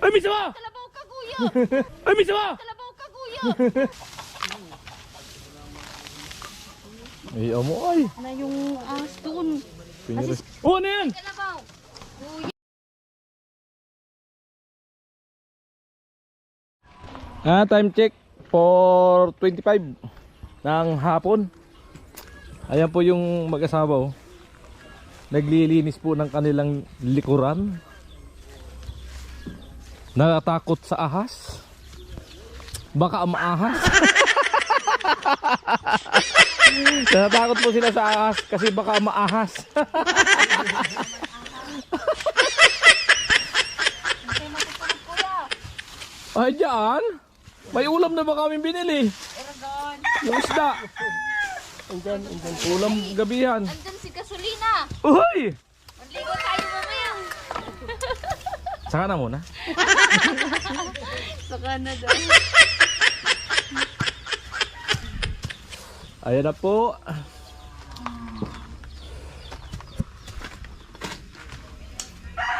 Ay, misawa! Kalabaw ka, kuya! Ay, misawa! Kalabaw ka, kuya! Ay, amo ay. Na yung ahas doon. Piniris. Oh, ano yan? Kalabaw! Kuya! Time check 4:25 ng hapon. Ayan po yung mag-asawa oh. Naglilinis po ng kanilang likuran. Natatakot sa ahas. Baka maahas. Natatakot po sila sa ahas kasi baka maahas. Ay, dyan. May ulam na ba kami binili? Yung isda. Andyan. Ulam gabihan. Andun si Gasolina! Uy! Manligo tayo mamaya! Saka na muna. Sa Canada. Ayan na po.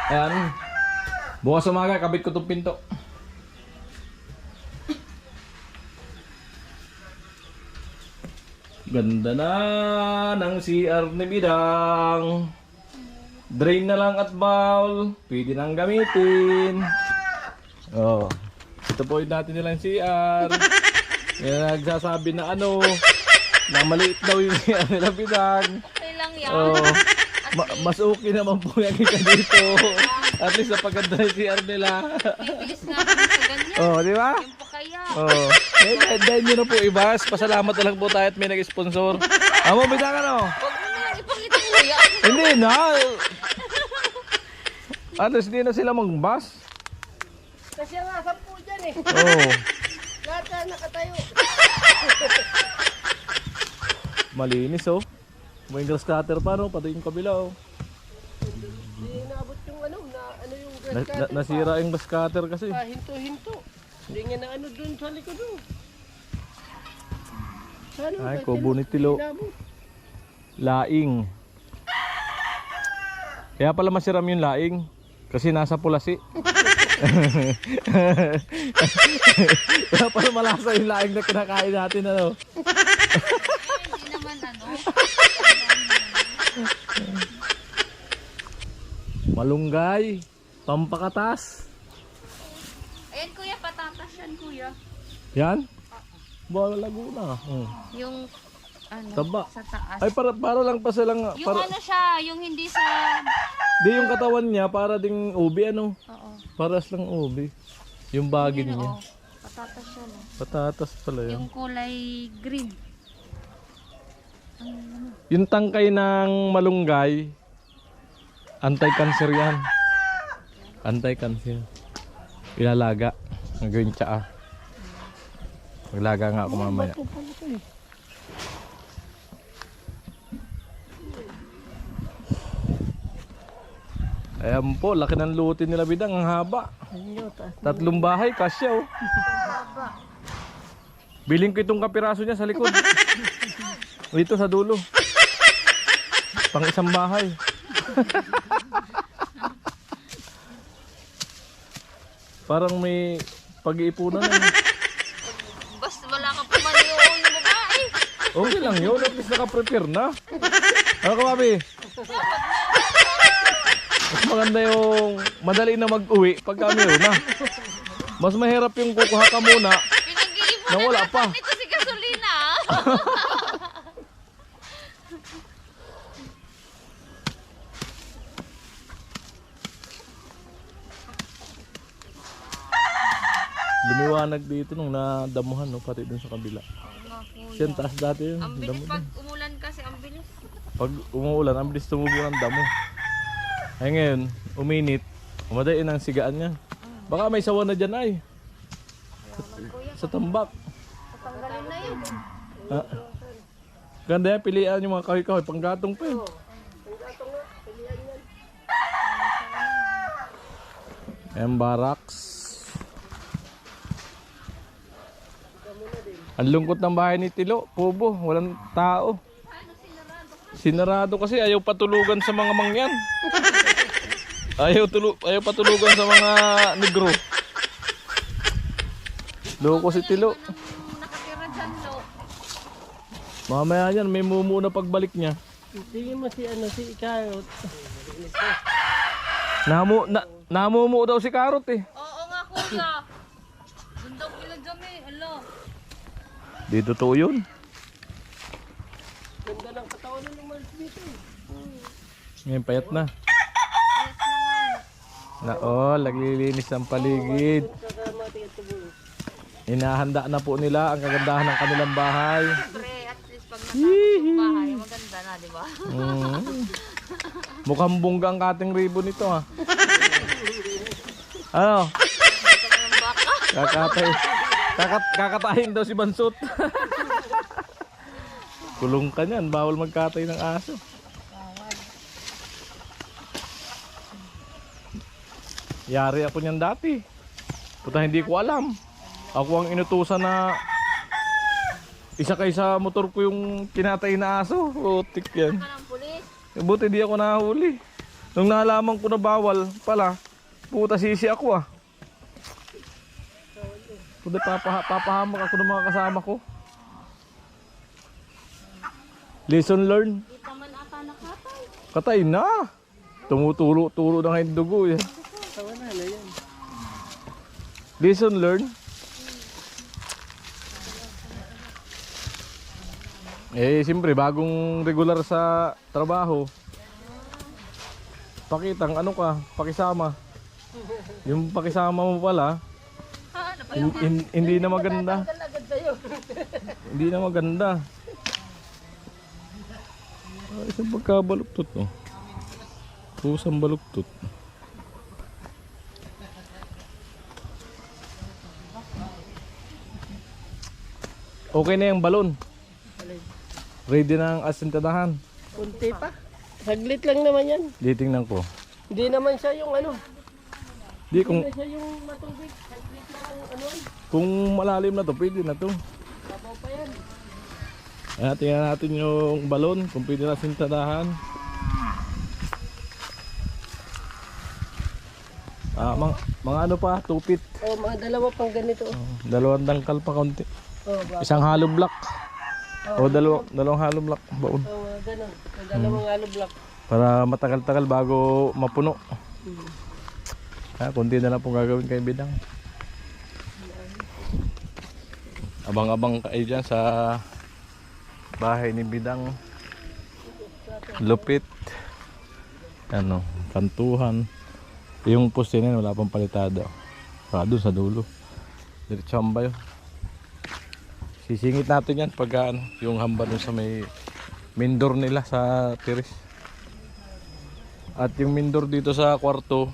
Ayan. Bukas umaga, kabit ko itong pinto. Ganda na ng CR ni Bidang. Drain na lang at bowl. Pwede nang gamitin. Oh. Ito po yung natin nilang CR. Yan nagsasabi na ano, na maliit daw yung CR nila Bidang. Okay lang yan. Oh. Mas okay naman po yan kita dito. At least napaganda yung CR nila. Bibilis nga kami sa ganyan. Oh, di ba? Yung pa kaya. Oh. Dahil nyo na po ibas. Pasalamat na lang po tayo at may nag-sponsor. Amo, Bidang ano? Huwag mo na lang ipakita, kuya. Hindi na. At least di na sila mag-bus. Kasi nga, 10 dyan eh. Oh. Lahat na nakatayo. Malinis oh. May grass cutter pa no, pati yung kabila oh. Hindi naabot yung ano yung grass cutter. Nasira yung grass cutter kasi. Hinto-hinto. Hindi nga na ano dun sa likod doon. Sana, Ay, kahit kubo ni Tilo. inabot. Laing. Kaya pala masiram yung laing. Kasi nasa pulasi. Kaya pala malasa yung laing na kinakain natin ano. Hindi naman ano. Malunggay. Pampakatas. Ayan, kuya, patatas yan, kuya. Yan? Bala Laguna. Yung ano, Taba. sa taas. Ay para lang pa silang Yung para, ano siya, yung hindi sa... di yung katawan niya para ding ubi ano. Oo. Paras lang ubi. Yung bagin Yun, niya. oo. Patatas siya, no? Patatas pala yun. Yung kulay green. Yung tangkay ng malunggay, anti-cancer yan. Anti-cancer. Ilalaga. Gagawin tsaa. Maglaga nga ako mamaya. Ayan po, laki ng luti nila Bidang. Ang haba. 3 bahay, kasya oh. Biling ko itong kapiraso niya sa likod. Dito sa dulo. Pang isang bahay. Parang may pag-iipunan na. Basta wala ka pa maniuon yung babae. Okay lang yun. At least naka-prepare na. Ano ka, Papi? Mas maganda yung madali na mag-uwi pag kami na. Mas mahirap yung kukuha ka muna Pinag-iipunan na wala pa. ito si Gasolina. Lumiwanag dito nung nadamuhan, no? Pati dun sa kabila. Kasi ang taas dati yun. Ang Damo bilis dun. pag umulan kasi, ang bilis. Pag umuulan, ang bilis tumubo ng damo. Ay ngayon, uminit. Umadain ang sigaan niya. Baka may sawa na dyan ay. Sa tambak. Tanggalin na yun. Ah. Ganda yan, pilihan yung mga kahoy-kahoy. Panggatong pa yun. Ayan, barracks. Ang lungkot ng bahay ni Tilo. Pubo, walang tao. Sinarado kasi ayaw patulugan sa mga mangyan. Ayaw patulugan sa mga negro. Loko si Tilo. Nakatira dyan, lo. Mamaya yan, may mumu na pagbalik niya. Tingin mo si ano, si Karot. Namumu daw si Karot eh. Oo nga, kuya. Doon daw pila dyan eh. Alo. Di totoo yun. Ganda ng katawan ng Mars dito. Ngayon payat na. Ayos na nga. Naglilinis ang paligid. Kakamati at tubo. Inahanda na po nila ang kagandahan ng kanilang bahay. Pre, at least pag natapos yung bahay, maganda na, di ba? Mukhang bungga ang kating ribbon nito ha. Ano? Kakatahin daw si Bansot. Kulong ka niyan, bawal magkatay ng aso. Yari ako niyan dati. Puta hindi ko alam. Ako ang inutusan na isa kaysa motor ko yung kinatay na aso. Putik yan. Ka ng pulis. Buti di ako nahuli. Nung nalaman ko na bawal pala, puta sisi ako ah. Puta papahamak ako ng mga kasama ko. Lesson learned. Di pa man ata nakatay. Katay na. Tumutulo-tulo na ngayon dugo yan. Tawa na yan. Lesson learned. Eh, siyempre, bagong regular sa trabaho. Pakitang ano ka, pakisama. Yung pakisama mo pala, hindi na maganda. Agad sa'yo. Hindi na maganda. Isang pagkabaluktot, no? Pusang baluktot. Okay na yung balon. Ready na ang asintadahan. Kunti pa. Saglit lang naman yan. Di tingnan ko. Hindi naman siya yung ano. Di kung Hindi siya yung matubig. Saglit lang ang ano. kung malalim na to, pwede na to. Sabaw pa yan. Ayan, tingnan natin yung balon, kung pwede na asintadahan. Mga ano pa, 2 feet. Oh, mga dalawa pang ganito. Dalawang dangkal pa konti. Oh, ba? Isang hollow block. O dalawang hollow block baon. Oh, mga ganun. Mga dalawang hollow block. Para matagal-tagal bago mapuno. Kunti na lang pong gagawin kay Bidang. Abang-abang kayo dyan sa bahay ni Bidang. Lupit. Ano, kantuhan. Yung poste na yun, wala pang palitada. Doon sa dulo. Diretsamba yun. Sisingit natin yan pag ano, yung hamba dun sa may main door nila sa tiris. At yung main door dito sa kwarto,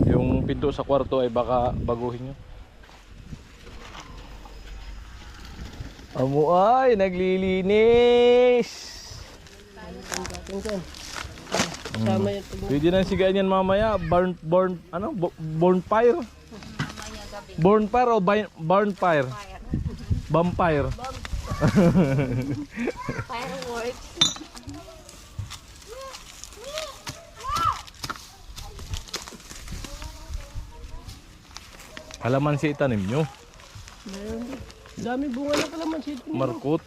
yung pinto sa kwarto ay baka baguhin nyo. Amo ay naglilinis. Kasama yung tubo. Pwede na sigayan yan mamaya. Bonfire. Mamaya gabi. Bonfire o bonfire? Vampire. Fireworks. Kalamansi itanim nyo. Meron din. Dami bunga ng kalamansi. Markot.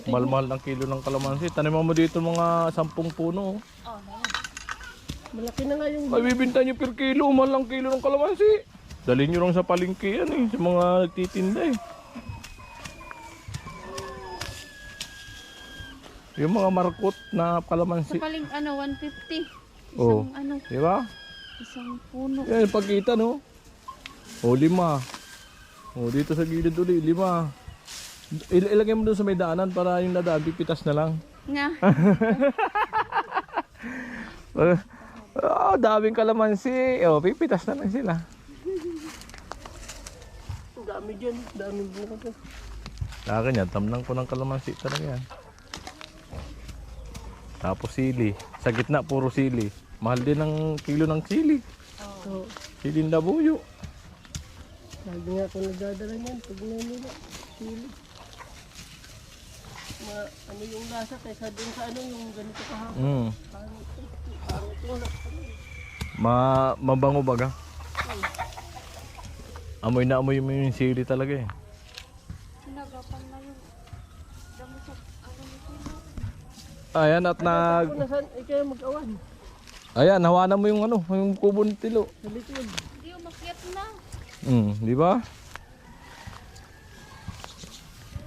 Mahal-mahal ang kilo ng kalamansi. Tanim mo dito mga 10 puno. Oh, Malaki na nga yung... Ay, bibinta nyo per kilo. Mahal ang kilo ng kalamansi. Dalhin nyo lang sa palengke yan eh. Sa mga nagtitinda eh. Yung mga markot na kalamansi. Sa paling 150. Oh. Isang Di ba? isang puno. Yan, pagkita no. O 5. O dito sa gilid uli, 5. Ilagay mo doon sa may daanan para yung nadaan, pipitas na lang. Nga. Daming kalamansi. O, pipitas na lang sila. Dami dyan. Daming bunga to. Akin yan, tamnang ko ng kalamansi talaga yan. Tapos sili. Sa gitna, puro sili. Mahal din ang kilo ng sili. So, Silin labuyo. lagi nga ako nagdadala niyan. Pag nila. Sili. Ano yung lasa kaysa dun sa ano yung ganito kahapon. Mm. Parang Mabango baga. Amoy na amoy mo yung sili talaga eh. Sinagapan na yung damo sa ano nito. Ayan at nag... Kung nasaan, kayo mag-awan. Ayan, hawanan mo yung ano, yung kubo ni Tilo. Sa likod. Hindi umakyat na. Di ba?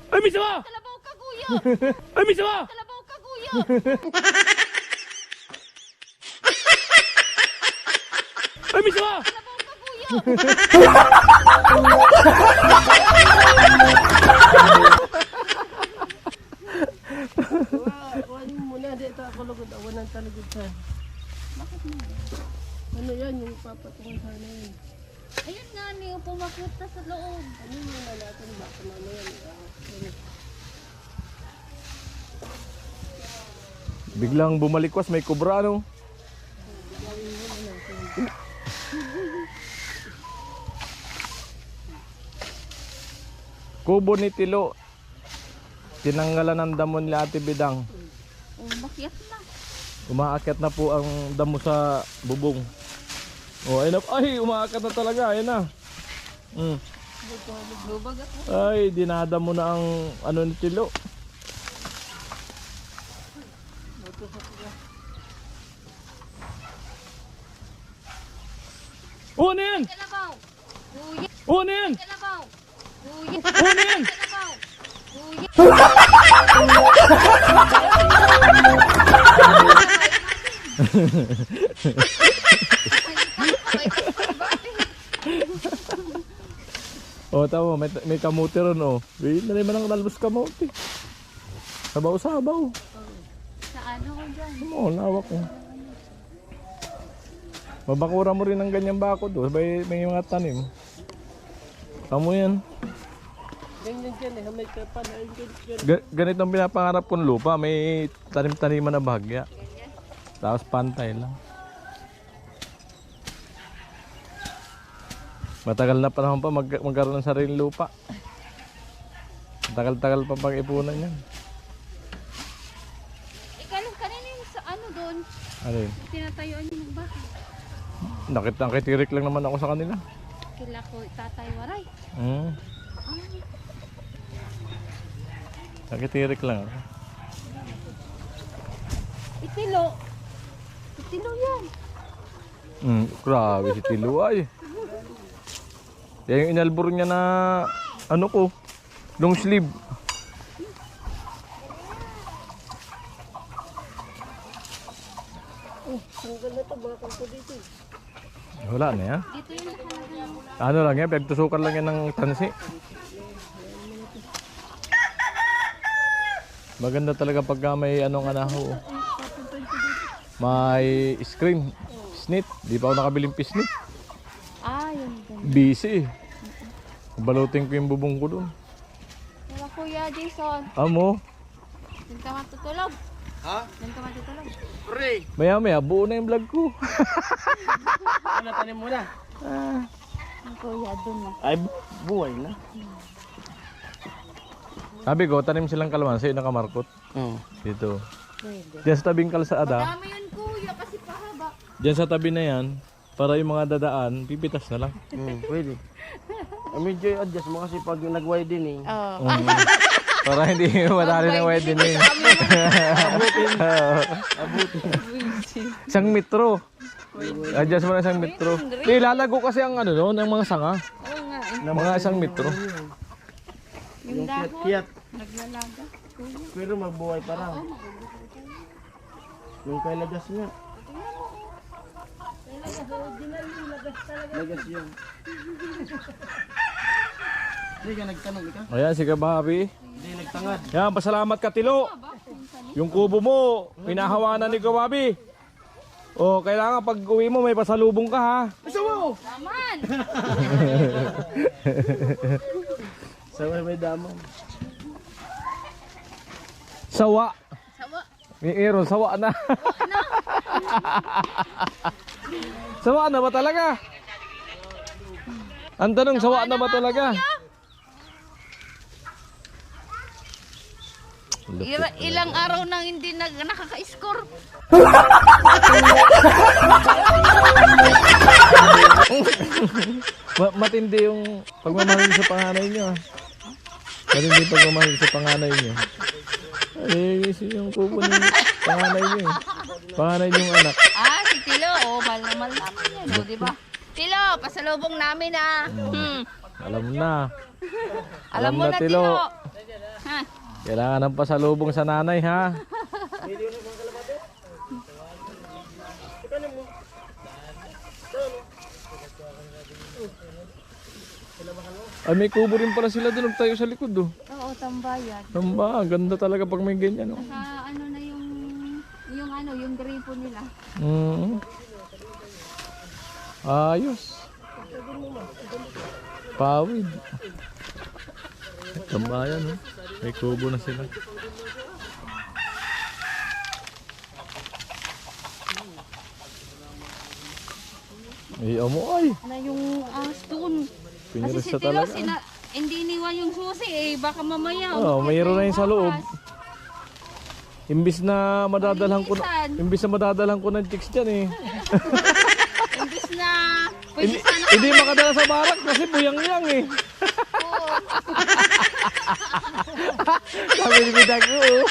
Ay, may sama! Kalabaw ka, kuya! Ay, may sama! Kalabaw ka, kuya! Ay, may sama! Kalabaw ka, kuya! Awan mo muna. Dito ako lugod. Awanan talagod sa... Bakit mo? Ano yan? Yung papatungan sana yun. Ayun nga, niyo pumakyat na sa loob. Ano yung mga natin? Baka mamaya. Biglang bumalikwas, may kubra ano? Kubo ni Tilo. Tinanggalan ng damo ni Ate Bidang. Umakyat na. Umaakyat na po ang damo sa bubong. Oh, ayun na. Ay, umaakyat na talaga. Ayun na. Lubag ako. Ay, dinadamo na ang ano ni Tilo. Oh, ano yan? Kalabaw! Kuya! Oh, ano yan? Kalabaw! Kuya! Oh, ano yan? Kalabaw! Kuya! Oh, tama, may kamuti ron oh. Wait, na naman ang talbos kamuti. Sabaw-sabaw. Sa ano ko dyan? Oh, lawak ko. Mabakura mo rin ng ganyang bakod oh. May mga tanim. Tamo yan. Ganyan dyan eh. May kapan. Ayun dyan. Ganito ang pinapangarap kong lupa. May tanim-taniman na bahagya. Tapos pantay lang. Matagal na panahon pa magkaroon ng sariling lupa. Tagal-tagal pa pag-ipunan yan. Kanina yung sa ano doon? Ano yun? Tinatayuan niyo ng bahay. Nakitirik lang naman ako sa kanila. Kila ko tatay waray. Nakitirik lang ako. Itilo. Itilo yan. Grabe si Tilo ay. Yan yung inalbor niya na ano ko, long sleeve. Tanggal na to. Bakal ko dito. Wala na yan. Dito yung nakalagay. Ano lang yan, pagtusukan lang yan ng tansi. Maganda talaga pagka may anong anaho. May screen, snit. Di pa ako nakabiling pisnit. Ah, yun. Busy. Balutin ko yung bubong ko dun. Wala Kuya Jason. Amo, Doon ka matutulog. Ha? Doon ka matutulog. Pre! maya buo na yung vlog ko. Ano tanim mo na? Ang Kuya doon na. Ay, buhay na. Sabi ko, tanim silang kalamansi na kamarkot. Oo. Dito. Pwede. Diyan sa tabing kalsada. Dami yun Kuya kasi pahaba. Diyan sa tabi na yan, para yung mga dadaan, pipitas na lang. Pwede. Medyo i-adjust mo kasi pag nag-widening. Oo. Para hindi madali ng widening. Isang metro. Adjust mo na isang metro. Di, lalago kasi ang ano no, ng mga sanga. Oo nga eh. Mga isang metro. Yung dahon. Kiyat. Naglalaga. Kuya. Pero magbuhay pa lang. Yung kay lagas nga. Lagas yun. Hindi ka nagtanong ikaw? Ayan, si Kababi. Hindi nagtangad. Yan, pasalamat ka Tilo. Yung kubo mo, pinahawanan ni Kababi. O, kailangan pag uwi mo may pasalubong ka ha. Naman! Sabay may damon. Sawa. Sawa. May Aaron, sawa na. Sawa na ba talaga? Ang tanong, sawa na ba talaga? Ilang araw nang hindi nakaka-score. Matindi yung pagmamahal sa panganay niyo. Matindi yung pagmamahal sa panganay niyo. Yung kuko ng panganay niyo. Panganay niyong anak. Ah, si Tilo. Oh, mahal na mahal namin yan. Oh, di ba? Tilo, pasalubong namin ah. Alam na. Alam mo na, Tilo. Ha? Kailangan ng pasalubong sa nanay, ha? Ay, may kubo rin pala sila doon. Tayo sa likod, oh. Oo, tambayan. Tamba, ganda talaga pag may ganyan, oh. Sa ano na yung gripo nila. Ayos. Pawid. Tambayan, oh. May kubo na sila. Ay, amo ay. Na yung stone. Kasi Piniris si na Tilo, talaga. hindi iniwan yung susi eh. Baka mamaya. Oh, mayroon na yung sa loob. Imbis na madadalhan ko ng chicks dyan eh. Imbis na pwede sana. Hindi makadala sa barak kasi buyang-yang eh. Oo. Sabi ni Bidag ko oh.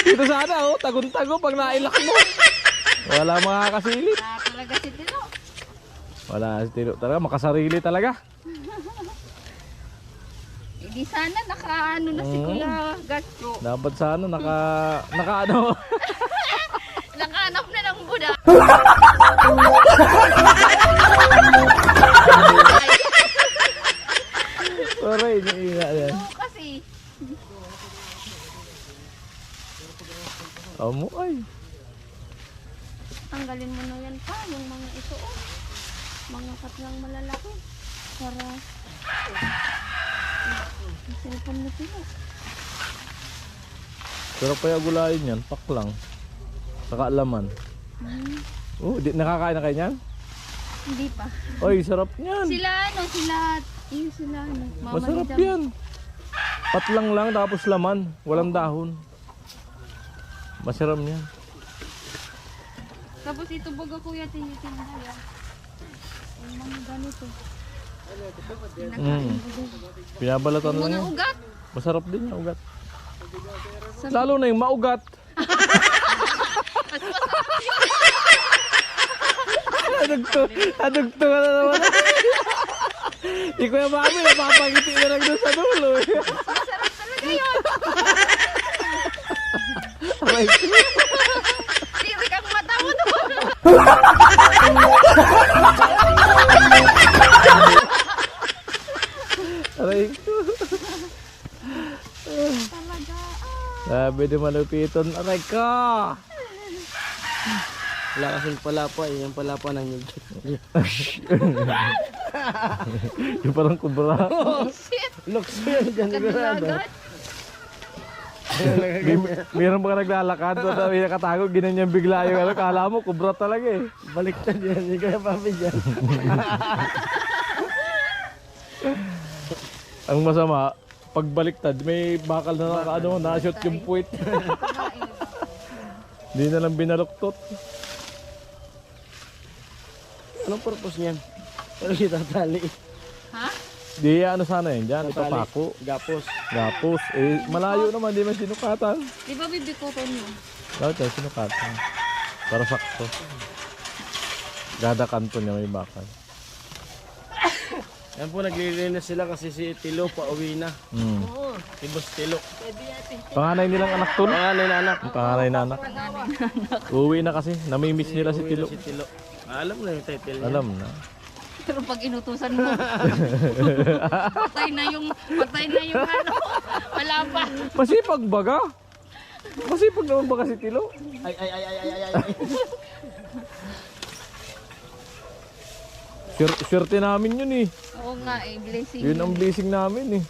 Dito sana oh, tagun-tago pag nailak mo. Wala makakasilip. Talaga si Tilo. Wala si Tilo talaga, makasarili talaga. Hindi sana nakaano na si Kuya Gacho. Dapat sana naka ano. Nakahanap na ng Buda. Sorry, iniinga yan. Kasi Amo ay. tanggalin mo na yan pa, yung mga ito oh. Mga katlang malalaki. Para yung cellphone na Tilo. Pero pa yung gulayin yan, pak lang. Saka alaman. Oh, di nakakain na kayo niyan? Hindi pa. Oy, sarap niyan. Sila Mama Masarap ni Dam. yan. Patlang lang tapos laman, walang dahon. Masarap niyan. Tapos ito baga kuya tinitinda yan. Yung mga ganito. Pinabalatan lang Mga yan. ugat. Masarap din yung ugat. Lalo na yung maugat. Adugto ka na naman. Di ko yung mami, napapangiti na lang doon sa dulo. Masarap talaga yun. Aray ko. Tirik ang mata mo to. Aray ko. Talaga. Sabi di malupiton. Aray ko. Wala kasing palapa eh. Yung palapa ng nyug. Yung parang kubra. Shit. Looks mo yan dyan. Sigurado. Kadilagat. Mayroon ba ka naglalakad? May nakatago, ginanyan bigla yung ano. Kala mo, kubra talaga eh. Baliktad yan. Hindi kaya papi dyan. Ang masama, pagbaliktad, may bakal na na-shoot yung puwit. Hindi na lang binaluktot. Anong purpose niyan? Pero itatali. Ha? Di ano sana yun dyan, ipapako. Gapos. Gapos. Eh, malayo naman, di man sinukatan. Di ba bibikuton mo? Dapat yan, sinukatan. Para sakto. Gada kanto niya may bakal. Yan po naglilinis sila kasi si Tilo pauwi na. Si Boss Tilo. Panganay nilang anak to. Panganay na anak. Ang panganay na anak. Uwi na kasi, namimiss nila si Uwi Tilo. na si Tilo. Alam na yung title niya. Alam na. Pero pag inutusan mo, patay na yung ano. Wala pa. Masipag baga. Masipag naman baga si Tilo. Ay. Swerte namin yun eh. Oo nga eh, blessing. Yun ang blessing namin eh.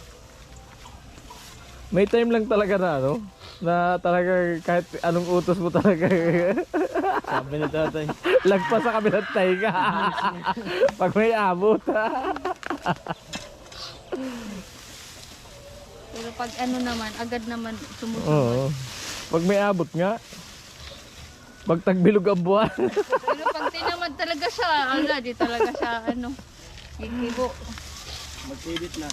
May time lang talaga na ano, na talaga kahit anong utos mo talaga. Sabi ni tatay. Lagpas sa kabilang taiga. Pag may abot. Pero pag ano naman, agad naman sumusunod. Oo. Pag may abot nga. Pag tagbilog ang buwan. Pero pag tinamad talaga siya, agad di talaga siya ano, kikibo. Mag-edit na.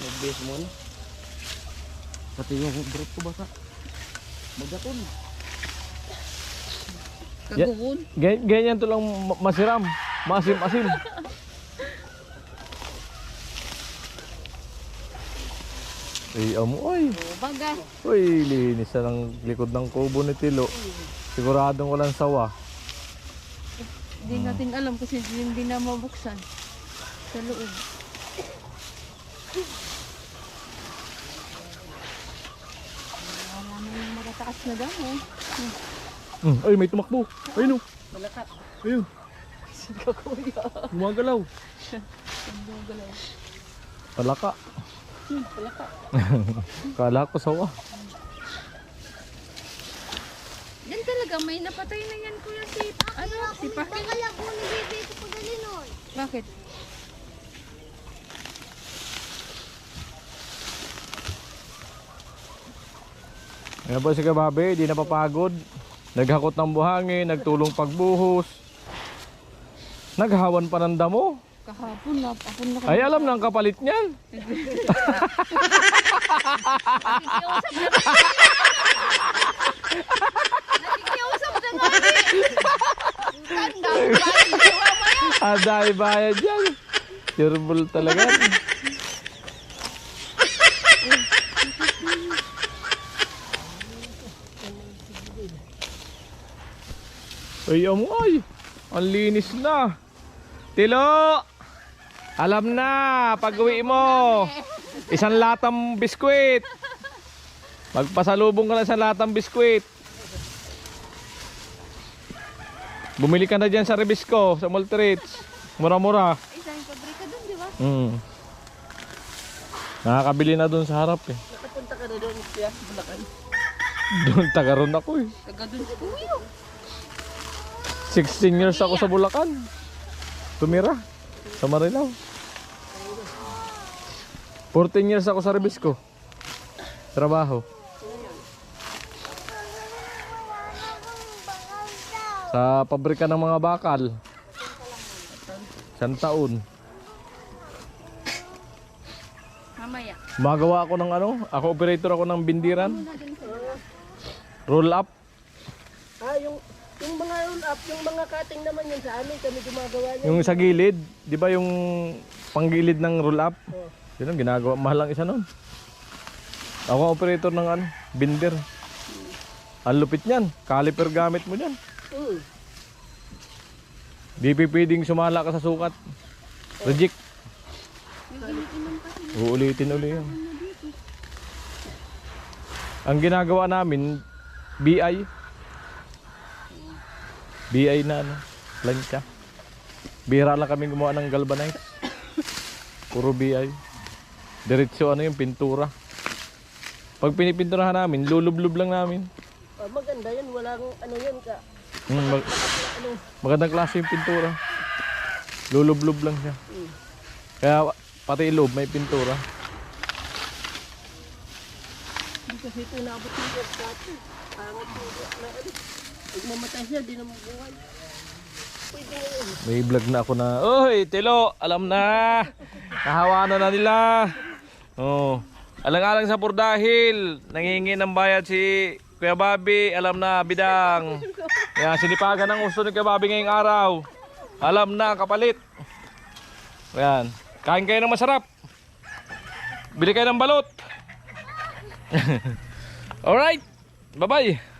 Mag-base mo na. Pati yung break ko baka. Magdakon. Kaguhon. Ganyan to lang masiram. Masim-asim. Ay, amoy. Baga. Uy, linis na ng likod ng kubo ni Tilo. Siguradong walang sawa. Hindi natin alam kasi hindi na mabuksan sa loob. Wala na yung matataas na damo. Ay, may tumakbo. Ayun o. Malaka. Ayun. Sige kuya. Gumagalaw. Gumagalaw. Palaka. Malaka. Kala ko sawa. Yan talaga, may napatay na yan kuya si, ano, si Pakin. Akala ko nabibigay ko pa galinon. Bakit? Ngayon po si Kababe, di napapagod. Naghakot ng buhangin, nagtulong pagbuhos. Naghawan pa ng damo. Kahapon na, apon na Ay, alam na ang kapalit niyan. Nakikiusap na nga Tanda, bayad ko mamaya. Aday bayad yan. Sureball talaga. Ay, amoy. Ang linis na. Tilo! Alam na, pag uwi mo, isang latang biskwit. Magpasalubong ka na isang latang biskwit. Bumili ka na dyan sa Rebisco, sa Multirich. Mura-mura. Isang pabrika dun, di ba? Nakakabili na doon sa harap eh. Nakapunta ka na doon siya, Bulacan. Doon tagaroon ako eh. Taga dun si Kuya. 16 years ako sa Bulacan. Tumira sa Marilao. 14 years ako sa Rebisco. Trabaho. Sa pabrika ng mga bakal. 1 taon. Mamaya. Magawa ako ng ano? Ako operator ako ng bindiran. Roll up. Yung mga roll up, yung mga cutting naman yun sa amin, kami gumagawa niya. Yung sa gilid, 'di ba yung panggilid ng roll up? Yun ang ginagawa, mahal lang isa nun. Ako ang operator ng ano, binder. Ang lupit niyan, caliper gamit mo diyan. Di pwedeng sumala ka sa sukat. Reject. Uulitin uli yan. Ang ginagawa namin, BI. BI na ano, plancha. Bira lang kami gumawa ng galvanized. Puro BI. Diretso ano yung pintura. Pag pinipinturahan namin, lulublob lang namin. Maganda yan, walang ano yun ka. Magandang klase yung pintura. Lulublob lang siya. Kaya pati iloob may pintura. Hindi kasi ito naabot yung work dati. Pangat yung work na ano. Pag mamatay siya, di na mabuhay. Pwede nga yun. May vlog na ako na, "Oy, Tilo, alam na. Nahawanan na nila." Oh. Alang-alang sa Purdahil, nangingi ng bayad si Kuya Bobby, alam na, bidang. Yan, sinipagan ng gusto ni Kuya Bobby ngayong araw. Alam na, kapalit. Yan, kain kayo ng masarap. Bili kayo ng balot. Alright, bye-bye.